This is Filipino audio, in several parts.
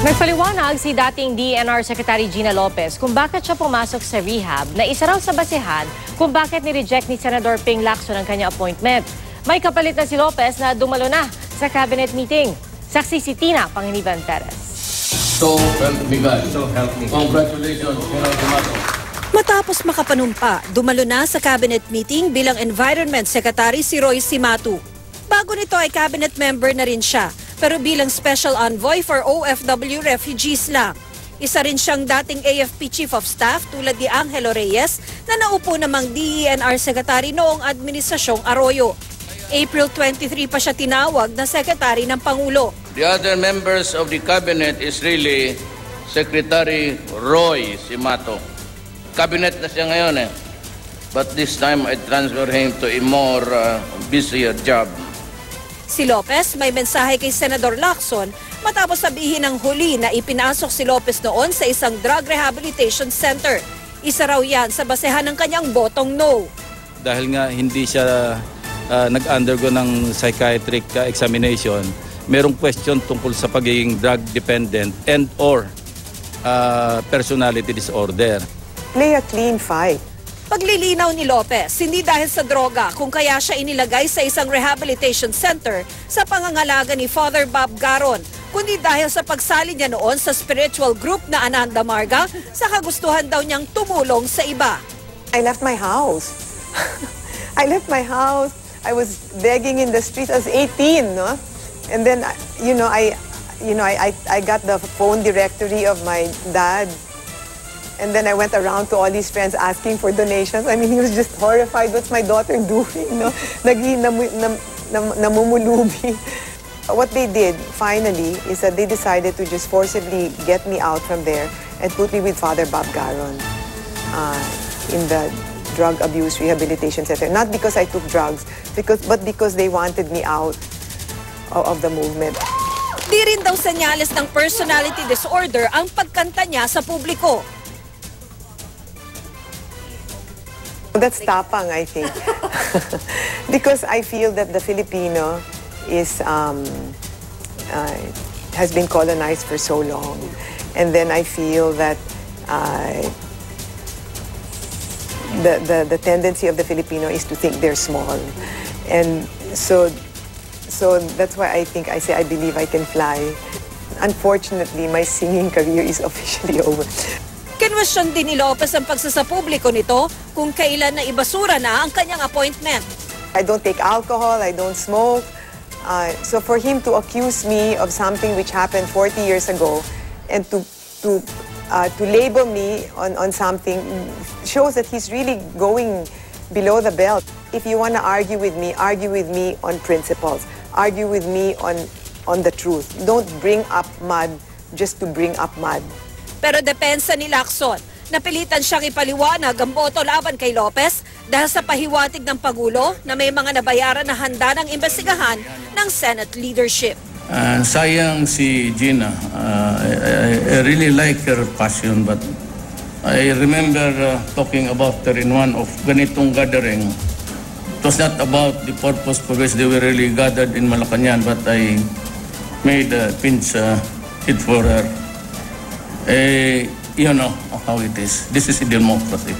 Nagpaliwanag si dating DENR Secretary Gina Lopez kung bakit siya pumasok sa rehab na isa raw sa basehan kung bakit ni-reject ni Senador Ping Lacson ang kanyang appointment. May kapalit na si Lopez na dumalo na sa cabinet meeting. Saksi si Tina Panginiban Perez. So help me God. So help me. Congratulations, General Tomato. Matapos makapanumpa, dumalo na sa cabinet meeting bilang Environment Secretary si Roy Cimatu. Bago nito ay cabinet member na rin siya, pero bilang Special Envoy for OFW refugees lang. Isa rin siyang dating AFP Chief of Staff tulad ni Angelo Reyes na naupo namang DENR Secretary noong Administrasyong Arroyo. April 23 pa siya tinawag na Secretary ng Pangulo. The other members of the cabinet is really Secretary Roy Cimatu. Cabinet na siya ngayon eh. But this time I transfer him to a more busier job. Si Lopez may mensahe kay Senador Lacson matapos sabihin ng huli na ipinasok si Lopez noon sa isang drug rehabilitation center. Isa raw yan sa basehan ng kanyang botong no. Dahil nga hindi siya nag-undergo ng psychiatric examination, merong question tungkol sa pagiging drug dependent and or personality disorder. Play a clean fight. Paglilinaw ni Lopez, hindi dahil sa droga kung kaya siya inilagay sa isang rehabilitation center sa pangangalaga ni Father Bob Garon, kundi dahil sa pagsali niya noon sa spiritual group na Ananda Marga sa kagustuhan daw niyang tumulong sa iba. I left my house. I left my house. I was begging in the streets. I was 18, no? And then, I got the phone directory of my dad. And then I went around to all these friends asking for donations. I mean, he was just horrified. What's my daughter doing? No? Namumulubi. What they did, finally, is that they decided to just forcibly get me out from there and put me with Father Bob Garon in the drug abuse rehabilitation center. Not because I took drugs, but because they wanted me out of the movement. Di rin daw senyales ng personality disorder ang pagkanta niya sa publiko. That's tapang, I think. Because I feel that the Filipino is has been colonized for so long. And then I feel that the tendency of the Filipino is to think they're small. And so that's why I think I say I believe I can fly. Unfortunately, my singing career is officially over. Kinwestiyon din ni Lopez ang pagsasapubliko nito kung kailan na ibasura na ang kanyang appointment. I don't take alcohol, I don't smoke. So for him to accuse me of something which happened 40 years ago and to label me on something shows that he's really going below the belt. If you want to argue with me on principles. Argue with me on the truth. Don't bring up mud just to bring up mud. Pero depensa ni Lacson, napilitan siyang ipaliwanag ang boto laban kay Lopez dahil sa pahiwatig ng Pangulo na may mga nabayaran na handa ng imbestigahan ng Senate leadership. Sayang si Gina. I really like her passion, but I remember talking about her in one of ganitong gathering. It was not about the purpose for which they were really gathered in Malacanang, but I made a pinch hit for her. You know how it is. This is a democracy.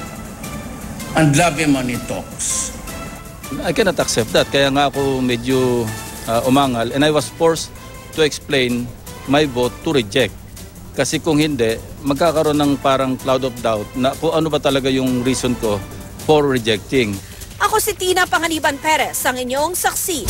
And love him when he talks. I cannot accept that. Kaya nga ako medyo umangal and I was forced to explain my vote to reject. Kasi kung hindi, magkakaroon ng parang cloud of doubt na kung ano ba talaga yung reason ko for rejecting. Ako si Tina Panginiban Perez, ang inyong saksi.